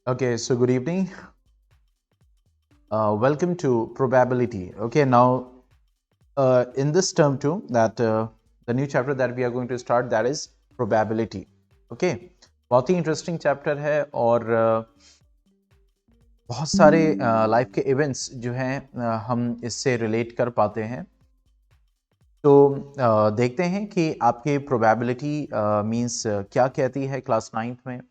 Okay, so good evening. Welcome to probability. Okay, now in this term too, that the new chapter that we are going to start, that is probability. Okay, बहुत ही interesting chapter है और बहुत सारे life के events जो हैं हम इससे रिलेट कर पाते हैं। तो देखते हैं कि आपकी प्रोबेबिलिटी मींस क्या कहती है क्लास 9th में,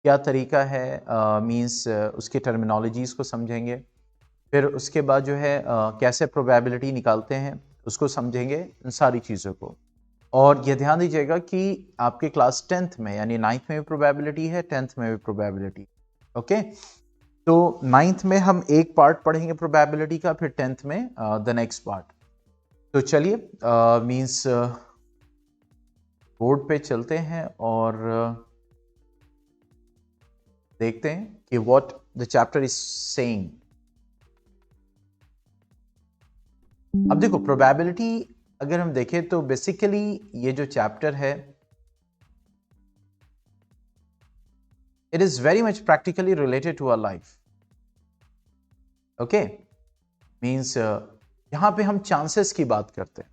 क्या तरीका है मींस उसकी टर्मिनोलॉजीज़ को समझेंगे। फिर उसके बाद जो है कैसे प्रोबेबिलिटी निकालते हैं उसको समझेंगे, इन सारी चीज़ों को। और ये ध्यान दीजिएगा कि आपके क्लास 10th में यानी 9th में भी प्रोबेबिलिटी है, 10th में भी प्रोबेबिलिटी। ओके, तो 9th में हम एक पार्ट पढ़ेंगे प्रोबेबिलिटी का, फिर 10th में द नेक्स्ट पार्ट। तो चलिए मींस बोर्ड पे चलते हैं और देखते हैं कि what the chapter is saying. अब देखो प्रोबेबिलिटी अगर हम देखें तो बेसिकली ये जो चैप्टर है it is very much practically related to our life. Okay, means यहां पे हम चांसेस की बात करते हैं।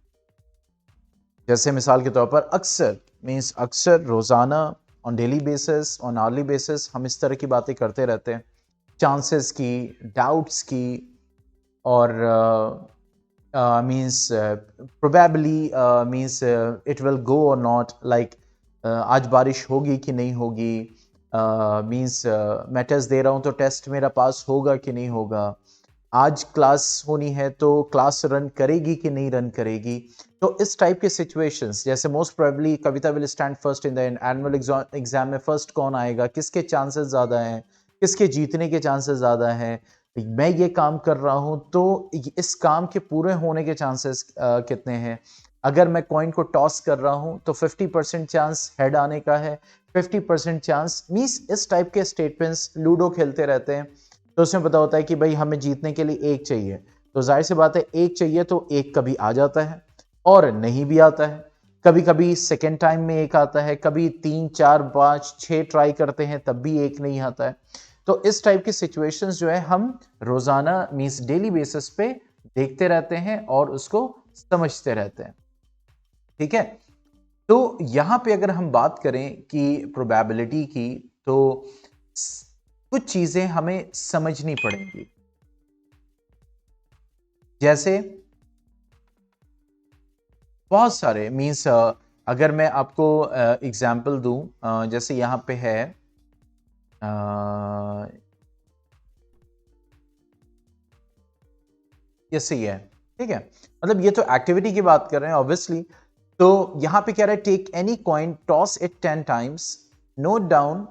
जैसे मिसाल के तौर पर अक्सर मींस अक्सर रोजाना on daily basis, on hourly basis हम इस तरह की बातें करते रहते हैं, चांसेस की, डाउट्स की, और means probably means it will go or not, like आज बारिश होगी कि नहीं होगी, मींस मैं टेस्ट दे रहा हूं तो टेस्ट मेरा पास होगा कि नहीं होगा, आज क्लास होनी है तो क्लास रन करेगी कि नहीं रन करेगी। तो इस टाइप के सिचुएशंस, जैसे most probably Kavita will stand first in the annual exam में फर्स्ट कौन आएगा, किसके चांसेस ज़्यादा हैं, किसके जीतने के चांसेस ज़्यादा हैं, मैं ये काम कर रहा हूं तो इस काम के पूरे होने के चांसेस कितने हैं, अगर मैं कॉइन को टॉस कर रहा हूं तो 50% चांस हेड आने का है, 50% चांस, मींस इस टाइप के स्टेटमेंट्स लूडो खेलते रहते हैं। तो उसमें पता होता है कि भाई हमें जीतने के लिए एक चाहिए, तो जाहिर सी बात है एक चाहिए तो एक कभी आ जाता है और नहीं भी आता है, कभी कभी सेकेंड टाइम में एक आता है, कभी 3 4 5 6 ट्राई करते हैं तब भी एक नहीं आता है। तो इस टाइप की सिचुएशंस जो है हम रोजाना मींस डेली बेसिस पे देखते रहते हैं और उसको समझते रहते हैं। ठीक है, तो यहां पे अगर हम बात करें कि प्रोबेबिलिटी की, तो कुछ चीजें हमें समझनी पड़ेंगी। जैसे बहुत सारे मींस अगर मैं आपको एग्जांपल दूं, जैसे यहां पे है ये सही है। ठीक है, मतलब ये तो एक्टिविटी की बात कर रहे हैं ऑब्वियसली। तो यहां पे कह रहा है take any coin, toss it 10 times, note down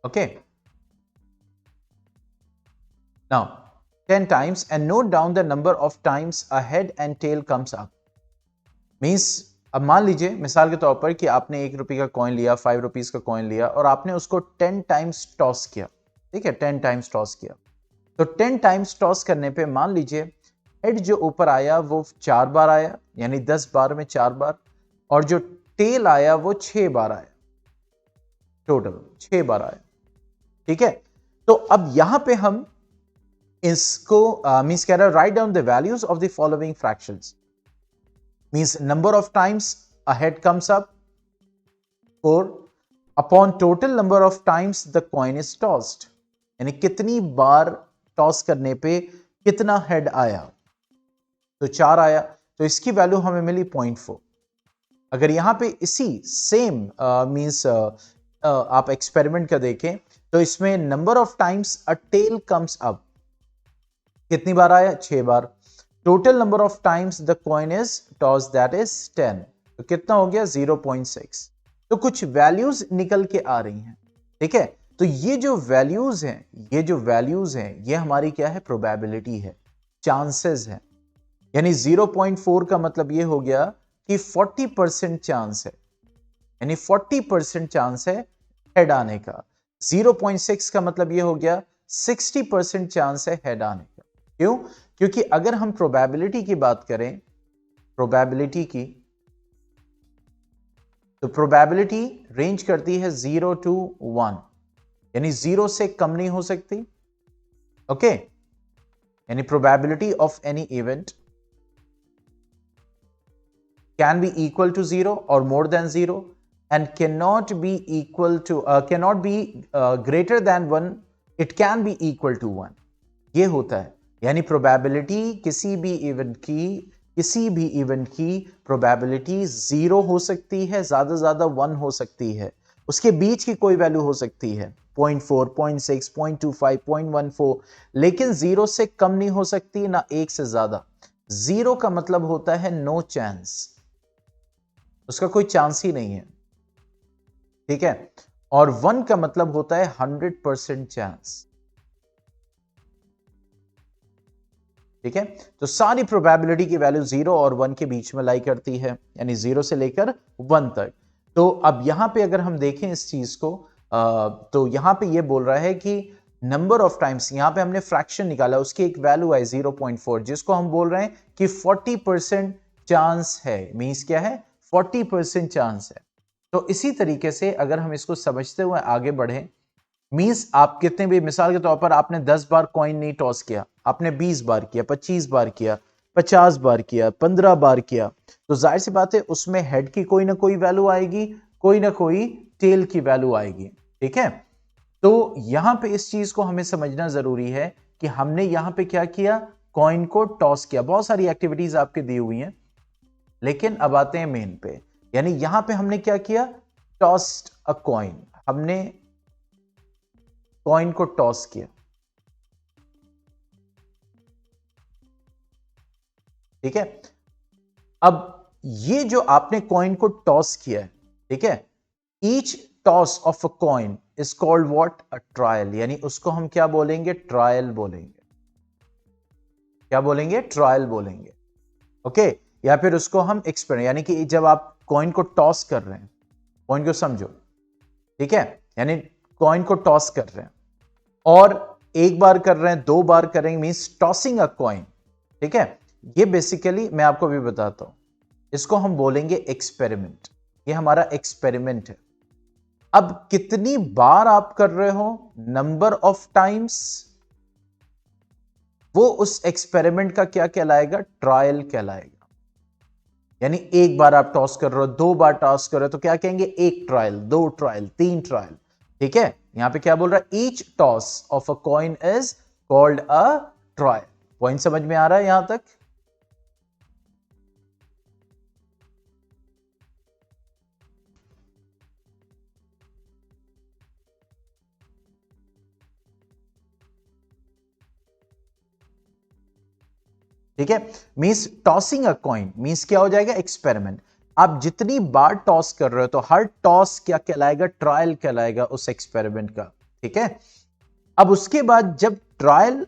okay, now 10 times and note down the number of times a head and tail comes up। Means अब मान लीजिए मिसाल के तौर पर कि आपने 1 रुपये का कॉइन लिया, 5 रुपीज का कॉइन लिया और आपने उसको 10 टाइम्स टॉस किया। ठीक है, 10 टाइम्स टॉस किया, तो 10 टाइम्स टॉस करने पे मान लीजिए हेड जो ऊपर आया वो 4 बार आया, यानी 10 बार में 4 बार, और जो टेल आया वो 6 बार आया, टोटल 6 बार आया। ठीक है, तो अब यहां पे हम इसको मींस कह रहा है write down the values of the following fractions, means number of times a head comes up 4 upon total number of times the coin is tossed, यानी कितनी बार टॉस करने पे कितना हेड आया, तो 4 आया, तो इसकी वैल्यू हमें मिली 0.4। अगर यहां पे इसी सेम मींस आप एक्सपेरिमेंट का देखें तो इसमें number of times a tail comes up कितनी बार आया, 6 बार, total number of times the coin is toss that is 10, तो कितना हो गया 0.6। तो कुछ वैल्यूज निकल के आ रही हैं। ठीक है, तो ये जो वैल्यूज हैं, ये जो वैल्यूज हैं ये हमारी क्या है, प्रोबेबिलिटी है, चांसेस है। यानी 0.4 का मतलब ये हो गया कि 40% चांस है, यानी 40% चांस है हेड आने का। 0.6 का मतलब ये हो गया 60% चांस है हेड आने का। क्यों? क्योंकि अगर हम प्रोबेबिलिटी की बात करें प्रोबेबिलिटी की, तो प्रोबेबिलिटी रेंज करती है 0 to 1, यानी 0 से कम नहीं हो सकती, ओके, यानी probability of any event can be equal to 0 or more than 0 and cannot be greater than 1, it can be equal to 1, ये होता है। यानी प्रोबेबिलिटी किसी भी इवेंट की प्रोबेबिलिटी 0 हो सकती है, ज्यादा ज्यादा 1 हो सकती है, उसके बीच की कोई वैल्यू हो सकती है 0.4, 0.6, 0.25, 0.14, लेकिन 0 से कम नहीं हो सकती ना 1 से ज्यादा। 0 का मतलब होता है नो चांस, उसका कोई चांस ही नहीं है, ठीक है, और 1 का मतलब होता है 100% चांस, ठीक है। तो सारी प्रोबेबिलिटी की वैल्यू 0 और 1 के बीच में लाई करती है, यानी 0 से लेकर 1 तक। तो अब यहां पे अगर हम देखें इस चीज को, तो यहां पे ये बोल रहा है कि नंबर ऑफ टाइम्स, यहां पे हमने फ्रैक्शन निकाला, उसकी एक वैल्यू है 0.4, जिसको हम बोल रहे हैं कि 40% चांस है, मींस क्या है, 40% चांस है। तो इसी तरीके से अगर हम इसको समझते हुए आगे बढ़े, मींस आप कितने भी, मिसाल के तौर पर आपने 10 बार कॉइन नहीं टॉस किया, आपने 20 बार किया, 25 बार किया, 50 बार किया, 15 बार किया, तो जाहिर सी बात है उसमें हेड की कोई ना कोई वैल्यू आएगी, कोई ना कोई टेल की वैल्यू आएगी, ठीक है। तो यहां पे इस चीज को हमें समझना जरूरी है कि हमने यहां पे क्या किया, कॉइन को टॉस किया। बहुत सारी एक्टिविटीज आपके दी हुई हैं, लेकिन अब आते हैं मेन पे, यानी यहां पे हमने क्या किया, टॉस्ड अ कॉइन, हमने कॉइन को टॉस किया, ठीक है। अब ये जो आपने कॉइन को टॉस किया है, ठीक है, each toss of a coin is called what, a trial, यानी उसको हम क्या बोलेंगे, ट्रायल बोलेंगे, क्या बोलेंगे, ट्रायल बोलेंगे, ओके। या फिर उसको हम एक्सपेरिमेंट, यानी कि जब आप कॉइन को टॉस कर रहे हैं, कॉइन को समझो, ठीक है, यानी कॉइन को टॉस कर रहे हैं और एक बार कर रहे हैं, 2 बार करेंगे, मींस टॉसिंग अ कॉइन, ठीक है। ये बेसिकली मैं आपको भी बताता हूं, इसको हम बोलेंगे एक्सपेरिमेंट, ये हमारा एक्सपेरिमेंट है। अब कितनी बार आप कर रहे हो, नंबर ऑफ टाइम्स, वो उस एक्सपेरिमेंट का क्या कहलाएगा, ट्रायल कहलाएगा। यानी एक बार आप टॉस कर रहे हो, 2 बार टॉस कर रहे हो, तो क्या कहेंगे, 1 ट्रायल, 2 ट्रायल, 3 ट्रायल, ठीक है। यहां पे क्या बोल रहा है, each toss of a coin is called a trial. Point समझ में आ रहा है यहां तक? ठीक है, means tossing a coin means क्या हो जाएगा, एक्सपेरिमेंट। आप जितनी बार टॉस कर रहे हो तो हर टॉस क्या कहलाएगा, ट्रायल कहलाएगा उस एक्सपेरिमेंट का, ठीक है। अब उसके बाद जब ट्रायल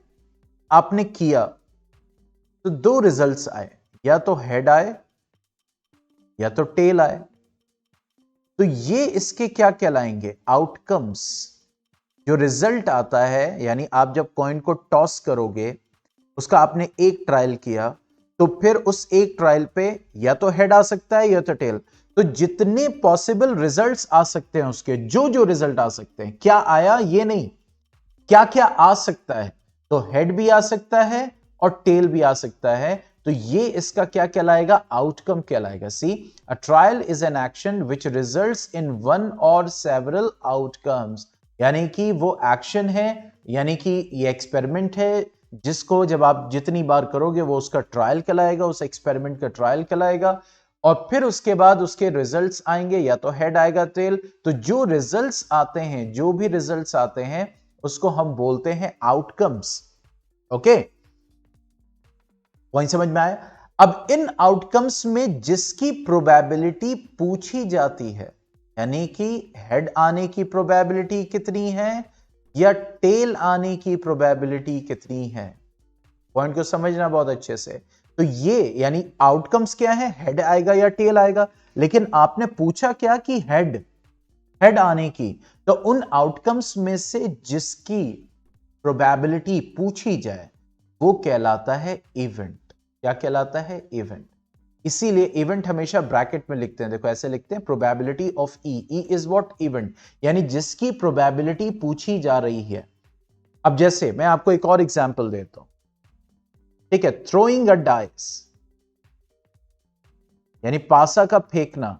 आपने किया तो 2 रिजल्ट्स आए, या तो हेड आए या तो टेल आए, तो ये इसके क्या कहलाएंगे, आउटकम्स। जो रिजल्ट आता है, यानी आप जब कॉइन को टॉस करोगे, उसका आपने एक ट्रायल किया, तो फिर उस एक ट्रायल पे या तो हेड आ सकता है या तो टेल, तो जितने पॉसिबल रिजल्ट्स आ सकते हैं उसके, जो जो रिजल्ट आ सकते हैं, क्या आया ये नहीं, क्या क्या आ सकता है, तो हेड भी आ सकता है और टेल भी आ सकता है, तो ये इसका क्या कहलाएगा, आउटकम कहलाएगा। See, a trial is an action which results in one or several outcomes, यानी कि वो एक्शन है, यानी कि ये एक्सपेरिमेंट है, जिसको जब आप जितनी बार करोगे वो उसका ट्रायल कहलाएगा, उस एक्सपेरिमेंट का ट्रायल कहलाएगा, और फिर उसके बाद उसके रिजल्ट्स आएंगे, या तो हेड आएगा टेल। तो जो रिजल्ट्स आते हैं, जो भी रिजल्ट्स आते हैं उसको हम बोलते हैं आउटकम्स, ओके। पॉइंट समझ में आया? अब इन आउटकम्स में जिसकी प्रोबेबिलिटी पूछी जाती है, यानी कि हेड आने की प्रोबेबिलिटी कितनी है या टेल आने की प्रोबेबिलिटी कितनी है, पॉइंट को समझना बहुत अच्छे से। तो ये यानी आउटकम्स क्या है, हेड आएगा या टेल आएगा, लेकिन आपने पूछा क्या कि हेड आने की, तो उन आउटकम्स में से जिसकी प्रोबेबिलिटी पूछी जाए वो कहलाता है इवेंट। क्या कहलाता है, इवेंट। इसीलिए इवेंट हमेशा ब्रैकेट में लिखते हैं, देखो ऐसे लिखते हैं, probability of E is what, event, यानी जिसकी प्रोबेबिलिटी पूछी जा रही है। अब जैसे मैं आपको एक और एग्जांपल देता हूं, ठीक है, थ्रोइंग अ डाइस यानी पासा का फेंकना,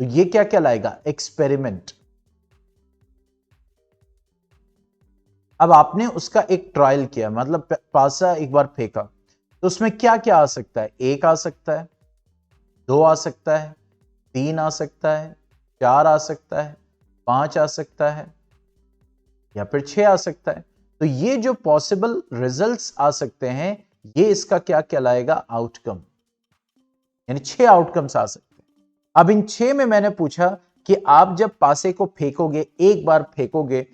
तो ये क्या कहलाएगा, एक्सपेरिमेंट। अब आपने उसका एक ट्रायल किया, मतलब पासा एक बार फेंका, तो उसमें क्या क्या आ सकता है, एक आ सकता है, दो आ सकता है, तीन आ सकता है, चार आ सकता है, पांच आ सकता है, या फिर छह आ सकता है। तो ये जो पॉसिबल रिजल्ट्स आ सकते हैं, ये इसका क्या कहलाएगा, आउटकम, यानी छह आउटकम्स आ सकते हैं। अब इन छह में मैंने पूछा कि आप जब पासे को फेंकोगे, एक बार फेंकोगे,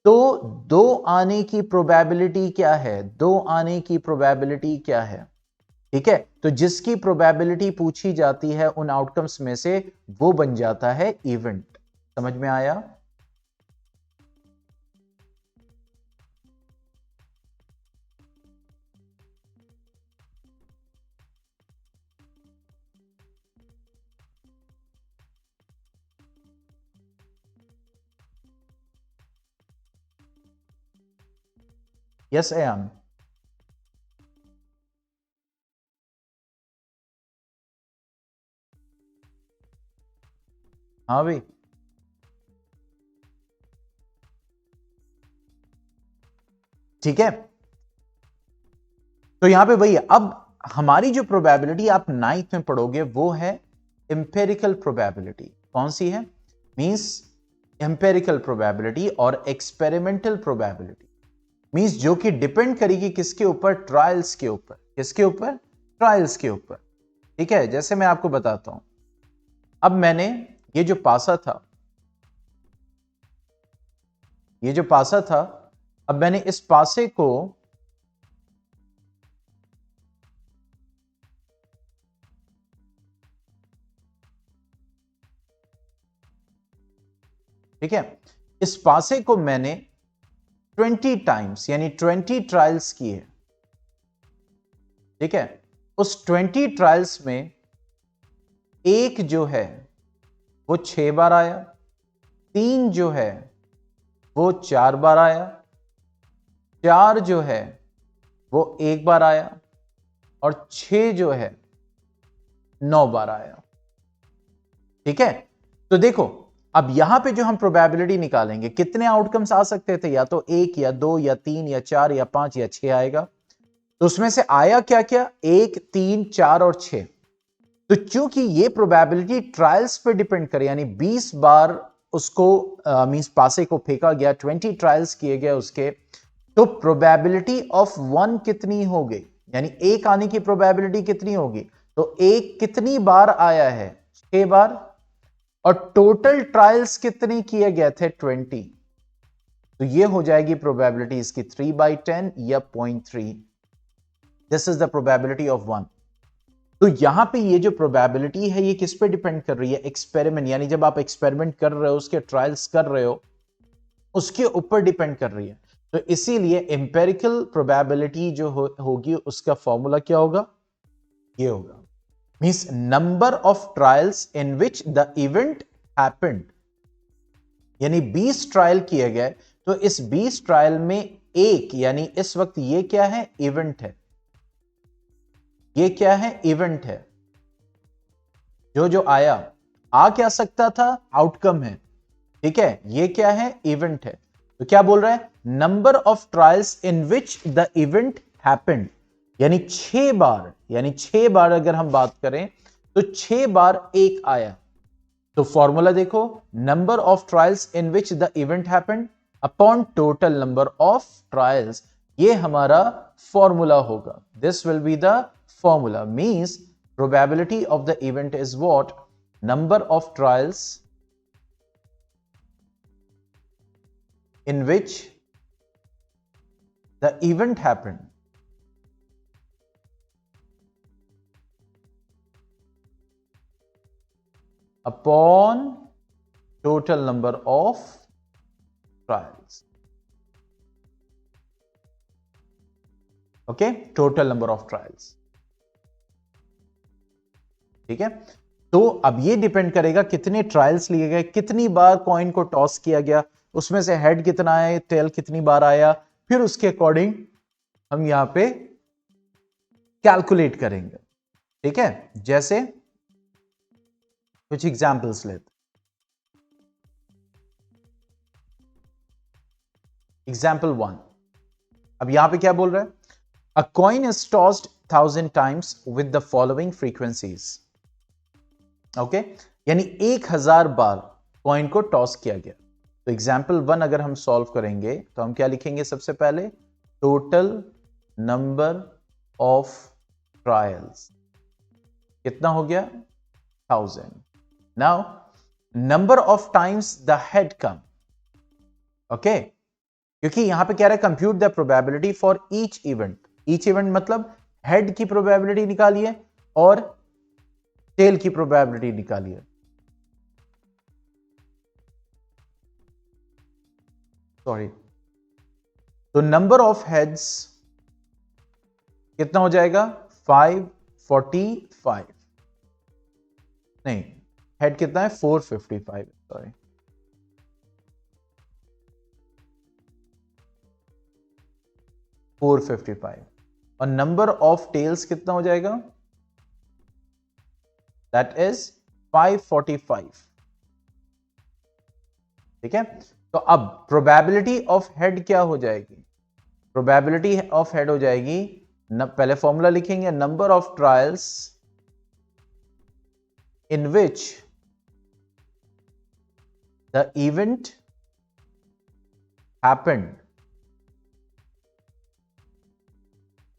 तो दो आने की प्रोबेबिलिटी क्या है, दो आने की प्रोबेबिलिटी क्या है, ठीक है। तो जिसकी प्रोबेबिलिटी पूछी जाती है उन आउटकम्स में से, वो बन जाता है इवेंट। समझ में आया? Yes ma'am. हाँ भाई, ठीक है। तो यहां पे वही है। अब हमारी जो प्रोबेबिलिटी आप नाइन्थ में पढ़ोगे वो है एम्पेरिकल प्रोबेबिलिटी। कौन सी है? मींस एम्पेरिकल प्रोबेबिलिटी और एक्सपेरिमेंटल प्रोबेबिलिटी। मींस जो कि डिपेंड करेगी किसके ऊपर, ट्रायल्स के ऊपर। किसके ऊपर? ट्रायल्स के ऊपर, ठीक है। जैसे मैं आपको बताता हूं, अब मैंने ये जो पासा था, ये जो पासा था, अब मैंने इस पासे को ठीक है, इस पासे को मैंने 20 टाइम्स यानी 20 ट्रायल्स किए, ठीक है। उस 20 ट्रायल्स में एक जो है वो 6 बार आया, तीन जो है वो 4 बार आया, चार जो है वो एक बार आया, और 6 जो है 9 बार आया, ठीक है। तो देखो, अब यहां पे जो हम प्रोबेबिलिटी निकालेंगे, कितने आउटकम्स आ सकते थे, या तो एक या दो या तीन या चार या पांच या छह आएगा। तो उसमें से आया क्या क्या, एक, तीन, चार और छह। तो चूंकि ये प्रोबेबिलिटी ट्रायल्स पे डिपेंड करे, यानी 20 बार उसको मींस पासे को फेंका गया, 20 ट्रायल्स किए गए उसके, तो प्रोबेबिलिटी ऑफ वन कितनी हो गई, यानी एक आने की प्रोबेबिलिटी कितनी होगी। तो एक कितनी बार आया है, 6 बार, और टोटल ट्रायल्स कितने किए गए थे, 20। तो ये हो जाएगी प्रोबेबिलिटी इसकी 3/10 या 0.3। This is the probability of one. तो यहां पे ये जो प्रोबेबिलिटी है ये किस पे डिपेंड कर रही है, एक्सपेरिमेंट, यानी जब आप एक्सपेरिमेंट कर रहे हो, उसके ट्रायल्स कर रहे हो, उसके ऊपर डिपेंड कर रही है। तो इसीलिए एम्पेरिकल प्रोबेबिलिटी जो होगी उसका फॉर्मूला क्या होगा, ये होगा, means number of trials in which the event happened. यानी 20 ट्रायल किए गए, तो इस 20 ट्रायल में एक, यानी इस वक्त ये क्या है, इवेंट है। ये क्या है, इवेंट है। जो जो आया, आ क्या सकता था, आउटकम है, ठीक है। ये क्या है, इवेंट है। तो क्या बोल रहा है, number of trials in which the event happened, यानी 6 बार, यानी 6 बार अगर हम बात करें तो 6 बार एक आया। तो फॉर्मूला देखो, number of trials in which the event happened upon total number of trials, ये हमारा फॉर्मूला होगा। This will be the formula, means probability of the event is what, number of trials in which the event happened upon total number of trials. Okay, total number of trials. ठीक है, तो अब ये depend करेगा कितने trials लिए गए, कितनी बार कॉइन को टॉस किया गया, उसमें से हेड कितना आया, टेल कितनी बार आया, फिर उसके अकॉर्डिंग हम यहां पे कैलकुलेट करेंगे। ठीक है, जैसे कुछ एग्जांपल्स लेते। एग्जाम्पल 1, अब यहां पे क्या बोल रहा है, अ coin is tossed 1000 times with the following frequencies. Okay, यानी 1000 बार कॉइन को टॉस किया गया। तो एग्जाम्पल 1 अगर हम सॉल्व करेंगे तो हम क्या लिखेंगे, सबसे पहले टोटल नंबर ऑफ ट्रायल्स कितना हो गया, 1000। Now number of times the head come. Okay, क्योंकि यहां पे क्या रहा है, compute the probability for each event. Each event मतलब हेड की प्रोबेबिलिटी निकालिए और टेल की प्रोबेबिलिटी निकालिए। सॉरी, तो नंबर ऑफ हेड्स कितना हो जाएगा, 545। नहीं, हेड कितना है, 455। सॉरी, 455। और नंबर ऑफ टेल्स कितना हो जाएगा, दैट इज 545। ठीक है, तो अब प्रोबेबिलिटी ऑफ हेड क्या हो जाएगी, प्रोबेबिलिटी ऑफ हेड हो जाएगी पहले फॉर्मूला लिखेंगे, number of trials in which the event happened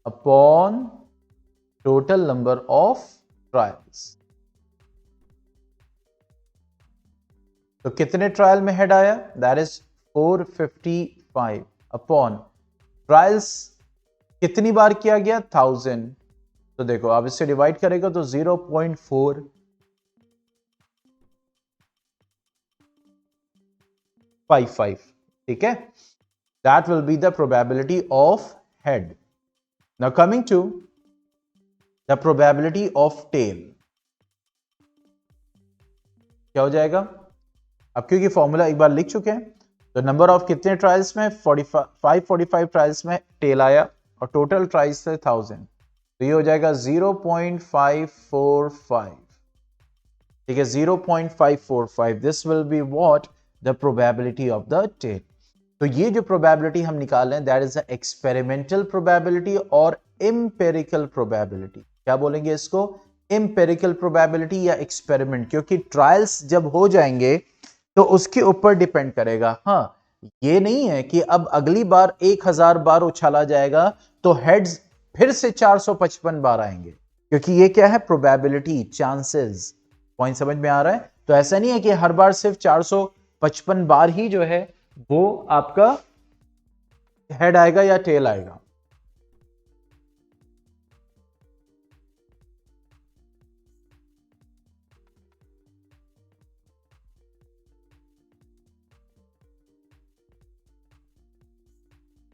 upon total number of trials. तो कितने ट्रायल में हेड आया, दैट इज 455 अपॉन ट्रायल्स कितनी बार किया गया, 1000। तो देखो आप इससे डिवाइड करेगा तो 0.455। ठीक है, that will be the probability of head. Now coming to the probability of tail, क्या हो जाएगा, अब क्योंकि फॉर्मूला एक बार लिख चुके हैं, तो नंबर ऑफ कितने ट्रायल्स में, 545 ट्रायल्स में टेल आया और टोटल ट्रायल्स थे 1000, तो ये हो जाएगा 0.545। ठीक है, 0.545, this will be what, the probability of the tail. तो ये जो प्रोबेबिलिटी हम निकाल रहे हैं, that is the experimental probability और एम्पिरिकल प्रोबेबिलिटी। क्या बोलेंगे इसको, एम्पिरिकल प्रोबेबिलिटी या एक्सपेरिमेंट, क्योंकि ट्रायल्स जब हो जाएंगे तो उसके ऊपर डिपेंड करेगा। हाँ, ये नहीं है कि अब अगली बार 1000 बार उछाला जाएगा तो हेड्स फिर से 455 बार आएंगे, क्योंकि ये क्या है, प्रोबेबिलिटी, चांसेस। पॉइंट समझ में आ रहा है, तो ऐसा नहीं है कि हर बार सिर्फ 455 बार ही जो है वो आपका हेड आएगा या टेल आएगा।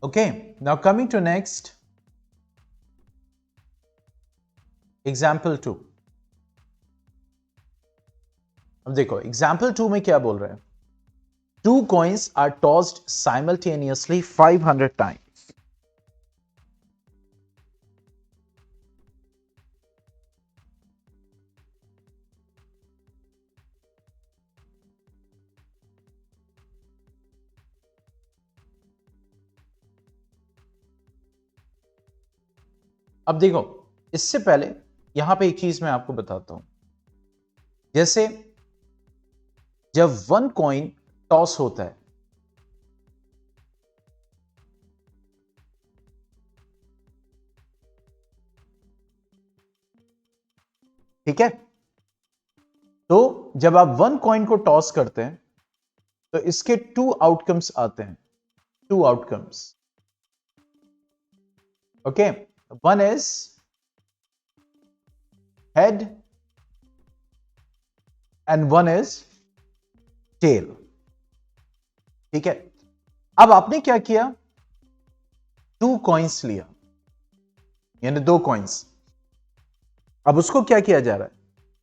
Okay, now coming to next, example 2। अब देखो example 2 में क्या बोल रहे हैं, 2 coins are tossed simultaneously 500 times। अब देखो, इससे पहले यहां पे एक चीज मैं आपको बताता हूं, जैसे जब 1 कॉइन टॉस होता है, ठीक है, तो जब आप 1 कॉइन को टॉस करते हैं तो इसके 2 आउटकम्स आते हैं, 2 outcomes. Okay, one is head and one is tail. ठीक है, अब आपने क्या किया, 2 कॉइन्स लिया, यानी 2 कॉइन्स। अब उसको क्या किया जा रहा है,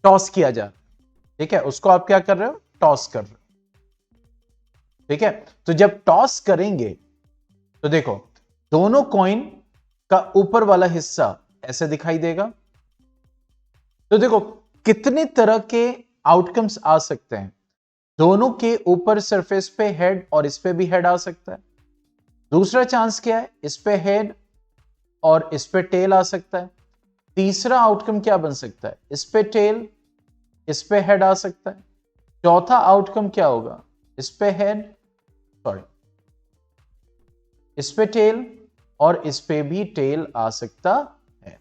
टॉस किया जा रहा है, ठीक है, उसको आप क्या कर रहे हो, टॉस कर रहे हो, ठीक है। तो जब टॉस करेंगे तो देखो दोनों कॉइन का ऊपर वाला हिस्सा ऐसे दिखाई देगा। तो देखो कितने तरह के आउटकम्स आ सकते हैं, दोनों के ऊपर सरफेस पे हेड और इस पे भी हेड आ सकता है। दूसरा चांस क्या है, इस पे हेड और इस पे टेल आ सकता है। तीसरा आउटकम क्या बन सकता है, इस पे टेल इस पे हेड आ सकता है। चौथा आउटकम क्या होगा, इस पे हेड, सॉरी, इस पे टेल और इस पे भी टेल आ सकता है।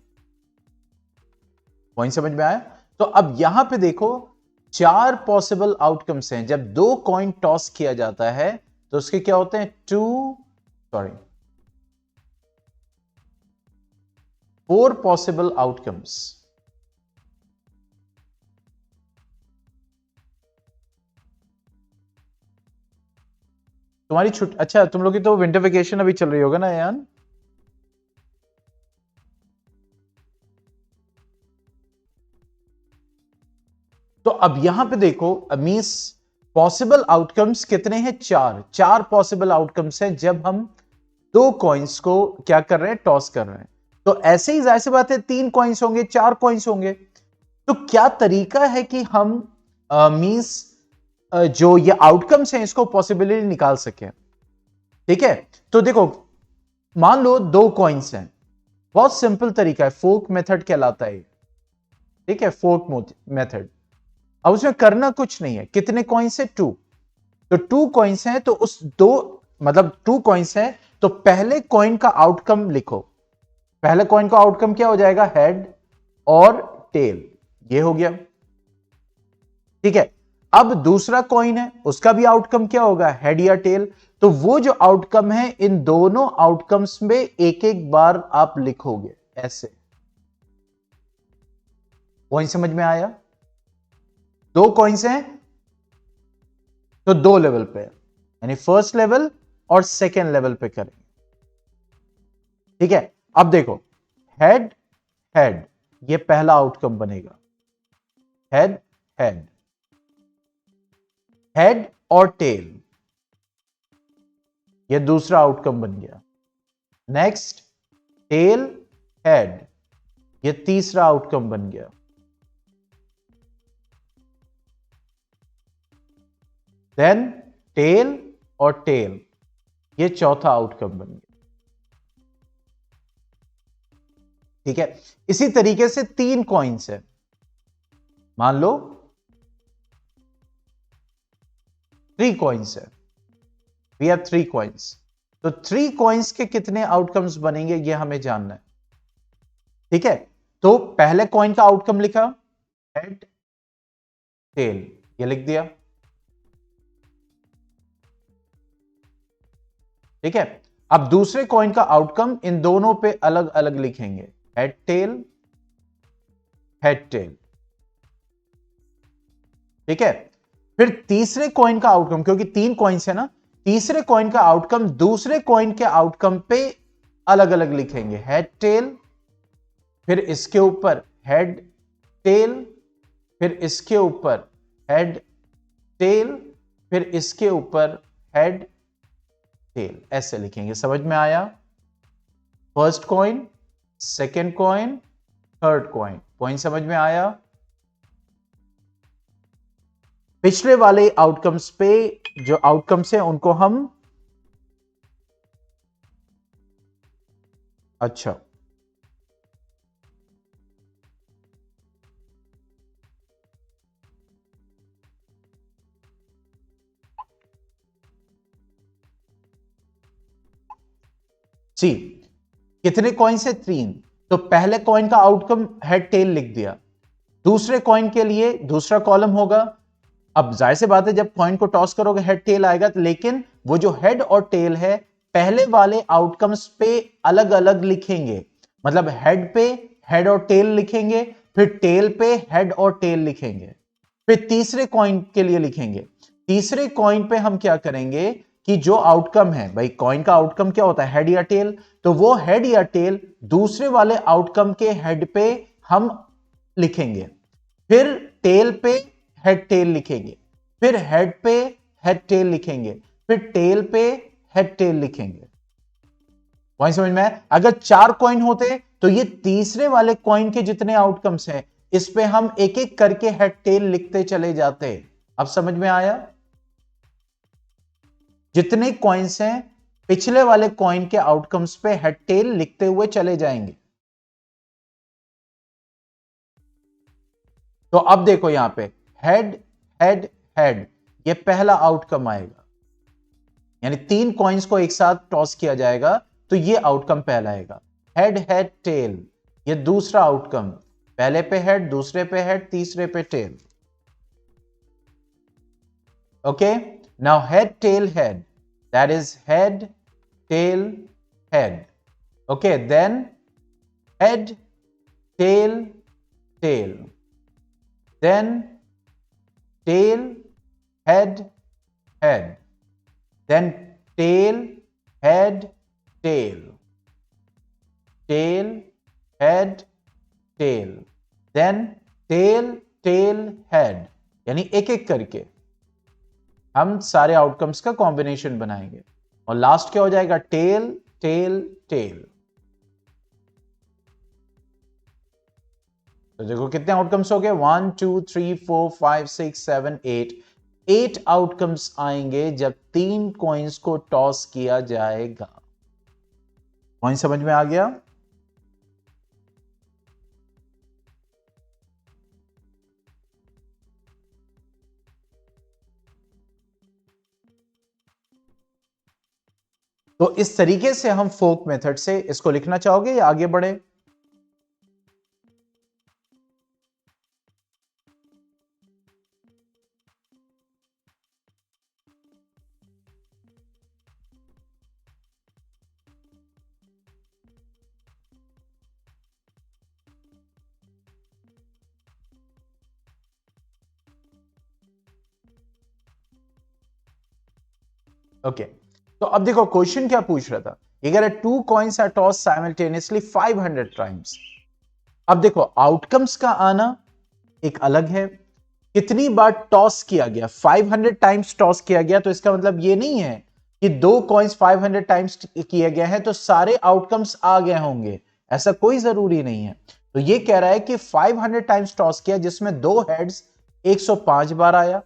पॉइंट समझ में आया? तो अब यहां पे देखो 4 पॉसिबल आउटकम्स हैं। जब 2 कॉइन टॉस किया जाता है तो उसके क्या होते हैं, 4 पॉसिबल आउटकम्स। तुम्हारी छुट्टी, अच्छा तुम लोग की तो विंटर वेकेशन अभी चल रही होगा ना यान? तो अब यहां पे देखो मींस पॉसिबल आउटकम्स कितने हैं, 4 पॉसिबल आउटकम्स हैं जब हम 2 कॉइन्स को क्या कर रहे हैं, टॉस कर रहे हैं। तो ऐसे ही जाहिर सी बात है 3 कॉइन्स होंगे, 4 कॉइन्स होंगे। तो क्या तरीका है कि हम मींस जो ये आउटकम्स हैं इसको पॉसिबिलिटी निकाल सके, ठीक है। तो देखो मान लो 2 कॉइन्स हैं, बहुत सिंपल तरीका है, फोर्क मेथड कहलाता है, ठीक है, फोर्क मेथड। अब उसमें करना कुछ नहीं है, कितने कॉइन्स है, 2। तो 2 कॉइन्स हैं तो उस दो, मतलब 2 कॉइन्स हैं तो पहले कॉइन का आउटकम लिखो। पहले कॉइन का आउटकम क्या हो जाएगा, हेड और टेल, ये हो गया, ठीक है। अब दूसरा कॉइन है उसका भी आउटकम क्या होगा, हेड या टेल। तो वो जो आउटकम है इन दोनों आउटकम्स में एक एक बार आप लिखोगे ऐसे। पॉइंट समझ में आया? 2 कॉइन्स हैं तो 2 लेवल पे, यानी फर्स्ट लेवल और सेकेंड लेवल पे करेंगे, ठीक है। अब देखो हेड हेड, ये पहला आउटकम बनेगा, हेड हेड, हेड और टेल, ये दूसरा आउटकम बन गया। नेक्स्ट टेल हेड, ये तीसरा आउटकम बन गया। देन टेल और टेल, ये चौथा आउटकम बन गया, ठीक है। इसी तरीके से 3 कॉइन्स है, मान लो 3 कॉइन्स है, वी हैव 3 कॉइन्स। तो 3 कॉइन्स के कितने आउटकम्स बनेंगे ये हमें जानना है, ठीक है। तो पहले कॉइन का आउटकम लिखा, हेड टेल, ये लिख दिया, ठीक है। अब दूसरे कॉइन का आउटकम इन दोनों पे अलग अलग लिखेंगे, हेड टेल, ठीक है। फिर तीसरे कॉइन का आउटकम, क्योंकि 3 कॉइन्स है ना, तीसरे कॉइन का आउटकम दूसरे कॉइन के आउटकम पे अलग अलग लिखेंगे, हेड टेल, फिर इसके ऊपर हेड टेल, फिर इसके ऊपर हेड टेल, फिर इसके ऊपर हेड टेल, ऐसे लिखेंगे। समझ में आया? First coin, second coin, third coin, point समझ में आया? पिछले वाले आउटकम्स पे जो आउटकम्स हैं उनको हम, अच्छा सी, कितने कॉइन्स है, 3। तो पहले कॉइन का आउटकम हेड टेल लिख दिया, दूसरे कॉइन के लिए दूसरा कॉलम होगा। अब जाहिर सी बात है जब कॉइन को टॉस करोगे हेड टेल आएगा, लेकिन वो जो हेड और टेल है पहले वाले आउटकम्स पे अलग अलग लिखेंगे, मतलब हेड पे हेड और टेल लिखेंगे, फिर टेल पे हेड और टेल लिखेंगे, फिर तीसरे कॉइन के लिए लिखेंगे। तीसरे कॉइन पे हम क्या करेंगे कि जो आउटकम है, भाई कॉइन का आउटकम क्या होता है, हेड या टेल, तो वो हेड या टेल दूसरे वाले आउटकम के हेड पे हम लिखेंगे। फिर टेल पे हेड टेल लिखेंगे, फिर हेड पे हेड टेल लिखेंगे, फिर टेल पे हेड टेल लिखेंगे। पॉइंट समझ में आया? अगर 4 कॉइन होते तो ये तीसरे वाले कॉइन के जितने आउटकम्स हैं इस पे हम एक एक करके हेड टेल लिखते चले जाते। अब समझ में आया? जितने कॉइन्स हैं पिछले वाले कॉइन के आउटकम्स पे हेड टेल लिखते हुए चले जाएंगे। तो अब देखो यहां पे हेड हेड हेड, ये पहला आउटकम आएगा, यानी 3 कॉइन्स को एक साथ टॉस किया जाएगा तो ये आउटकम पहला आएगा। हेड हेड टेल, ये दूसरा आउटकम, पहले पे हेड, दूसरे पे हेड, तीसरे पे tail. Okay, now head tail head, that is head tail head. Okay, then head tail tail, then tail head head, then tail head tail, tail head tail, then tail tail head, यानी एक एक करके हम सारे outcomes का combination बनाएंगे और last क्या हो जाएगा? Tail tail tail. तो देखो कितने आउटकम्स हो गए? 1 2 3 4 5 6 7 8, 8 आउटकम्स आएंगे जब 3 कॉइन्स को टॉस किया जाएगा। पॉइंट समझ में आ गया? तो इस तरीके से हम फोक मेथड से इसको लिखना चाहोगे या आगे बढ़े? ओके, तो अब देखो क्वेश्चन क्या पूछ रहा था, ये कह रहा है 2 coins are toss simultaneously 500 times. अब देखो आउटकम्स का आना एक अलग है, कितनी बार टॉस किया गया, 500 टाइम्स टॉस किया गया, तो इसका मतलब ये नहीं है कि 2 कॉइन्स 500 टाइम्स किए गए हैं तो सारे आउटकम्स आ गए होंगे, ऐसा कोई जरूरी नहीं है। तो ये कह रहा है कि 500 टाइम्स टॉस किया जिसमें 2 हेड्स 105 बार आया,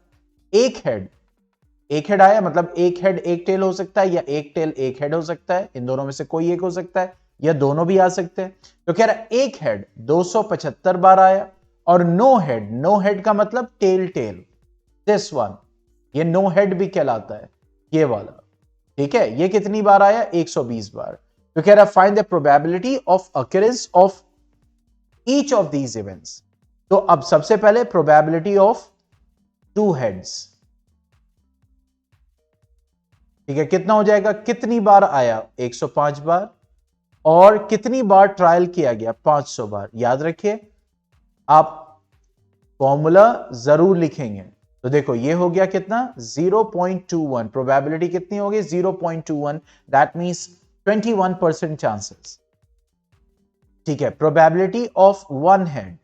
एक हेड आया, मतलब एक हेड एक टेल हो सकता है या एक टेल एक हेड हो सकता है, इन दोनों में से कोई एक हो सकता है या दोनों भी आ सकते हैं। तो कह रहा है एक हेड 275 बार आया और नो हेड का मतलब टेल टेल, दिस वन, ये नो हेड भी कहलाता है, ये वाला, ठीक है। ये कितनी बार आया? 120 बार। तो कह रहा है find the probability of occurrence of each of these events. तो अब सबसे पहले प्रोबेबिलिटी ऑफ 2 हेड्स, ठीक है, कितना हो जाएगा? कितनी बार आया? 105 बार, और कितनी बार ट्रायल किया गया? 500 बार। याद रखिए, आप फॉर्मूला जरूर लिखेंगे। तो देखो ये हो गया कितना? 0.21, प्रोबेबिलिटी कितनी होगी? 0.21, दैट मींस 21% चांसेस, ठीक है। प्रोबेबिलिटी ऑफ 1 हेड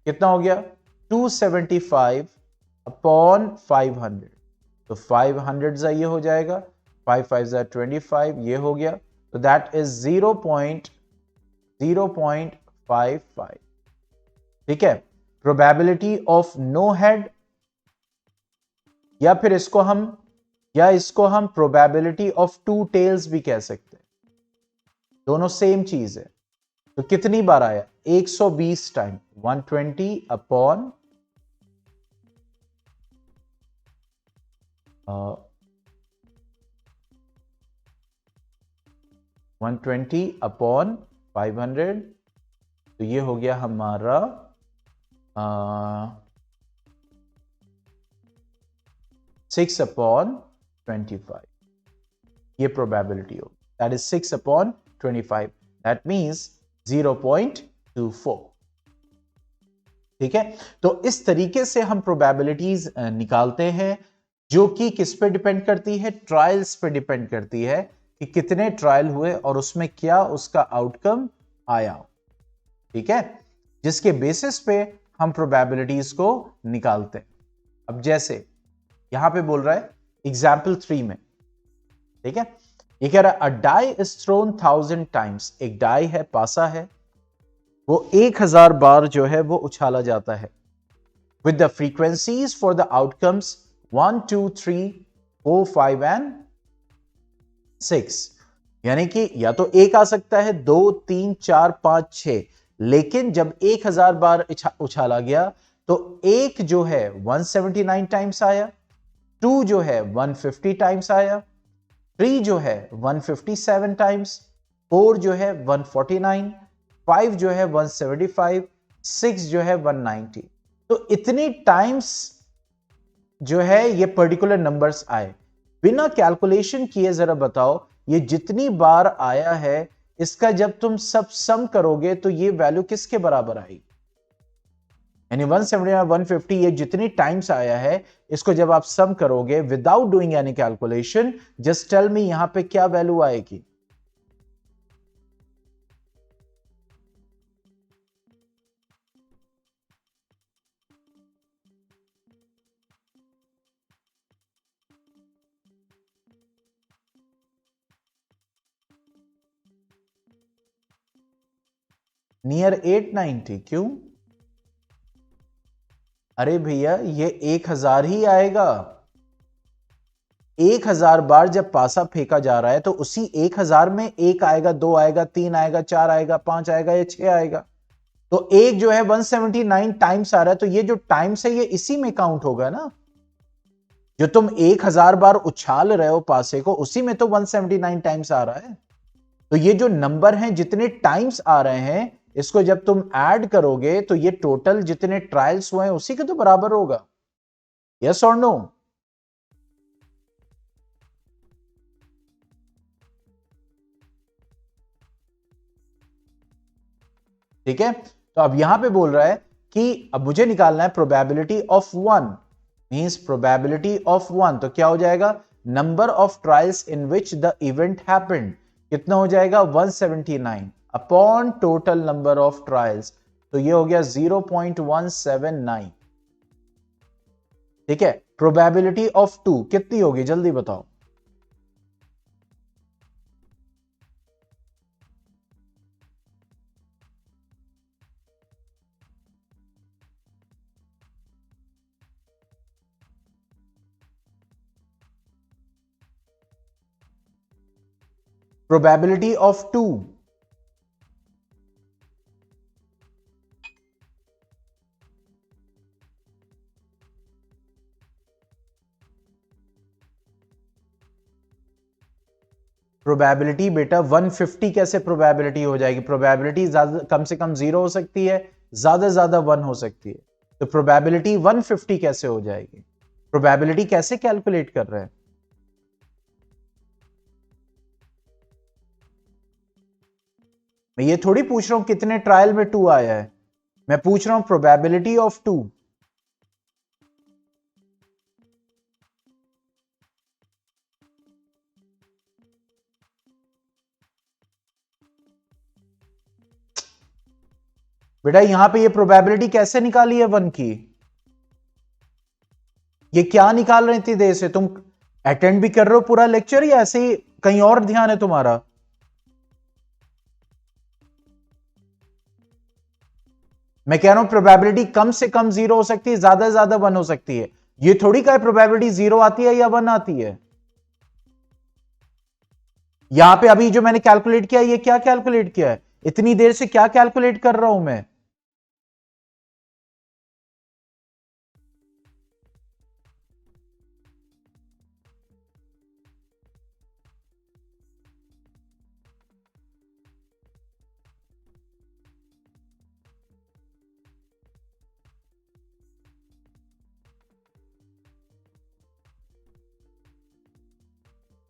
कितना हो गया? 275 अपॉन 500, तो 500 ये हो जाएगा, 5 5 25, ये हो गया, तो दैट इज 0.055, ठीक है। प्रोबेबिलिटी ऑफ नो हेड, या फिर इसको हम प्रोबेबिलिटी ऑफ 2 टेल्स भी कह सकते हैं, दोनों सेम चीज है। तो कितनी बार आया? 120 टाइम, 120 अपॉन 120 अपॉन 500, तो ये हो गया हमारा 6 अपॉन 25, ये प्रोबेबिलिटी हो, that is 6 upon 25, that means 0.24, ठीक है। तो इस तरीके से हम प्रोबेबिलिटीज निकालते हैं, जो कि किस पे डिपेंड करती है? ट्रायल्स पे डिपेंड करती है कि कितने ट्रायल हुए और उसमें क्या उसका आउटकम आया, ठीक है। जिसके बेसिस पे हम प्रोबेबिलिटीज को निकालते हैं। अब जैसे यहां पे बोल रहा है एग्जाम्पल 3 में, ठीक है, ये कह रहा है अ डाई इज थ्रोन 1000 टाइम्स, एक डाई है, पासा है, वो 1000 बार जो है वो उछाला जाता है, with the frequencies for the outcomes 1 2 3 4 5 and 6, यानी कि या तो एक आ सकता है, 2 3 4 5 6, लेकिन जब 1000 बार उछाला गया तो एक जो है 179 टाइम्स आया, 2 जो है 150 टाइम्स आया, 3 जो है 157 टाइम्स, 4 जो है 149, 5 जो है 175, 6 जो है 190। तो इतनी टाइम्स जो है ये पर्टिकुलर नंबर्स आए। बिना कैलकुलेशन किए जरा बताओ ये जितनी बार आया है इसका जब तुम सब सम करोगे तो ये वैल्यू किसके बराबर आएगी? यानी 179 150 ये जितनी टाइम्स आया है इसको जब आप सम करोगे without doing any calculation, just tell me यहां पे क्या वैल्यू आएगी? नियर 890। क्यों? अरे भैया ये 1000 ही आएगा। 1000 बार जब पासा फेंका जा रहा है तो उसी 1000 में एक आएगा, 2 आएगा, 3 आएगा, 4 आएगा, 5 आएगा या 6 आएगा। तो एक जो है 179 टाइम्स आ रहा है, तो ये जो टाइम्स है ये इसी में काउंट होगा ना। जो तुम 1000 बार उछाल रहे हो पासे को उसी में तो 179 टाइम्स आ रहा है। तो ये जो नंबर हैं जितने टाइम्स आ रहे हैं इसको जब तुम ऐड करोगे तो ये टोटल जितने ट्रायल्स हुए हैं उसी के तो बराबर होगा। यस और नो? ठीक है, तो अब यहां पे बोल रहा है कि अब मुझे निकालना है probability of 1, means probability of 1, तो क्या हो जाएगा? Number of trials in which the event happened, कितना हो जाएगा? 179 upon total number of trials, तो ये हो गया 0.179। ठीक है, प्रोबेबिलिटी ऑफ 2 कितनी होगी जल्दी बताओ? प्रोबेबिलिटी ऑफ 2, प्रोबेबिलिटी बेटा 150 कैसे प्रोबेबिलिटी हो जाएगी? प्रोबेबिलिटी ज्यादा कम से कम 0 हो सकती है, ज्यादा ज्यादा 1 हो सकती है, तो प्रोबेबिलिटी 150 कैसे हो जाएगी? प्रोबेबिलिटी कैसे कैलकुलेट कर रहे हैं? मैं ये थोड़ी पूछ रहा हूं कितने ट्रायल में 2 आया है, मैं पूछ रहा हूं प्रोबेबिलिटी ऑफ 2। बेटा यहां पे ये प्रोबेबिलिटी कैसे निकाली है 1 की? ये क्या निकाल रहे इतनी देर से? तुम अटेंड भी कर रहे हो पूरा लेक्चर या ऐसे ही कहीं और ध्यान है तुम्हारा? मैं कह रहा हूं प्रोबेबिलिटी कम से कम 0 हो सकती है, ज्यादा से ज्यादा 1 हो सकती है। ये थोड़ी का प्रोबेबिलिटी 0 आती है या 1 आती है। यहां पे अभी जो मैंने कैलकुलेट किया, ये क्या कैलकुलेट किया है इतनी देर से? क्या कैलकुलेट कर रहा हूं मैं?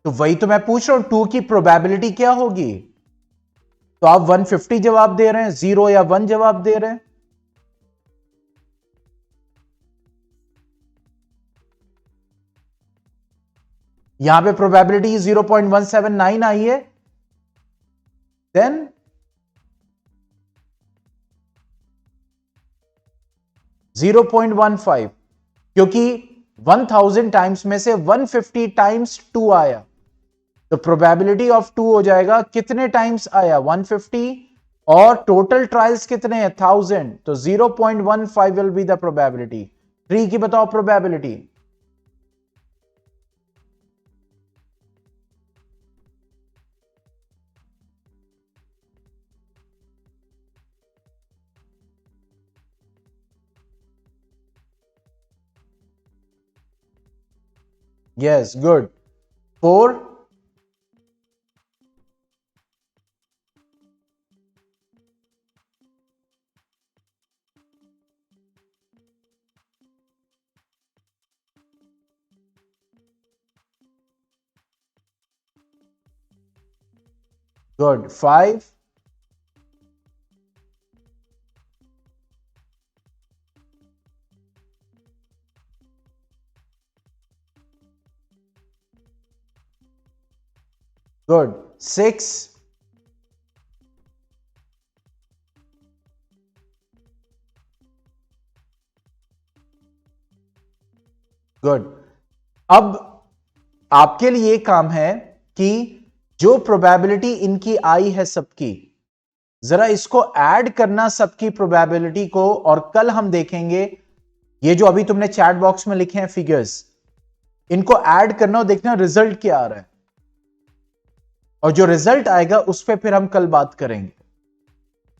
तो वही तो मैं पूछ रहा हूं, 2 की प्रोबेबिलिटी क्या होगी? तो आप 150 जवाब दे रहे हैं, 0 या 1 जवाब दे रहे हैं। यहां पे प्रोबेबिलिटी 0.179 आई है, देन 0.15, क्योंकि 1000 टाइम्स में से 150 टाइम्स 2 आया, तो प्रोबेबिलिटी ऑफ 2 हो जाएगा कितने टाइम्स आया 150, और टोटल ट्रायल्स कितने हैं 1000, तो 0.15 विल बी द प्रोबेबिलिटी। 3 की बताओ probability. Yes, good. 4. Good. 5. Good. 6. Good. अब आपके लिए काम है कि जो प्रोबेबिलिटी इनकी आई है सबकी, जरा इसको ऐड करना सबकी प्रोबेबिलिटी को, और कल हम देखेंगे ये जो अभी तुमने चैट बॉक्स में लिखे हैं फिगर्स, इनको ऐड करना और देखना रिजल्ट क्या आ रहा है, और जो रिजल्ट आएगा उस पर फिर हम कल बात करेंगे।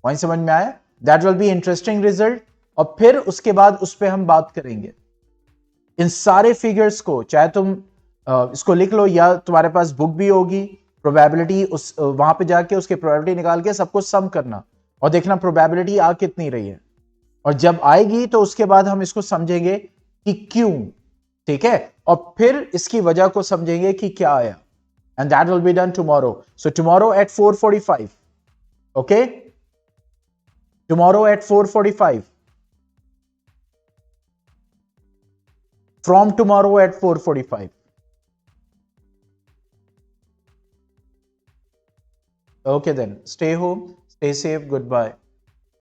पॉइंट समझ में आया? That will be interesting result, और फिर उसके बाद उस पर हम बात करेंगे। इन सारे फिगर्स को चाहे तुम इसको लिख लो या तुम्हारे पास बुक भी होगी, प्रोबेबिलिटी उस वहां पे जाके उसकी प्रोबेबिलिटी निकाल के सबको सम करना और देखना प्रोबेबिलिटी आ कितनी रही है, और जब आएगी तो उसके बाद हम इसको समझेंगे कि क्यों, ठीक है, और फिर इसकी वजह को समझेंगे कि क्या आया, and that will be done tomorrow. So tomorrow at 4:45, okay, tomorrow at 4:45, from tomorrow at 4:45. Okay then, stay home, stay safe, goodbye.